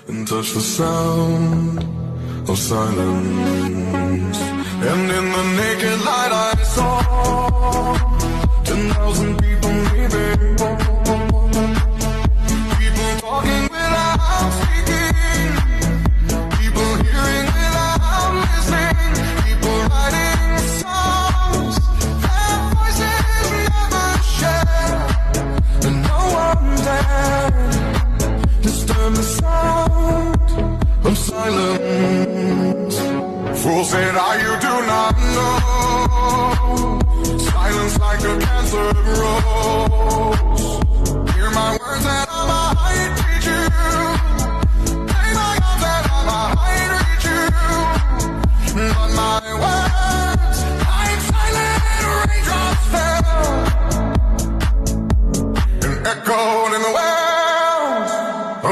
and touch the sound of silence. And in the naked light I saw 10,000 people leaving, people talking without speaking, people hearing without listening, people writing songs their voices never share, and no one dared disturb the sound of silence. Fool said, you do not know. Silence like a cancer grows. Hear my words and I might teach you.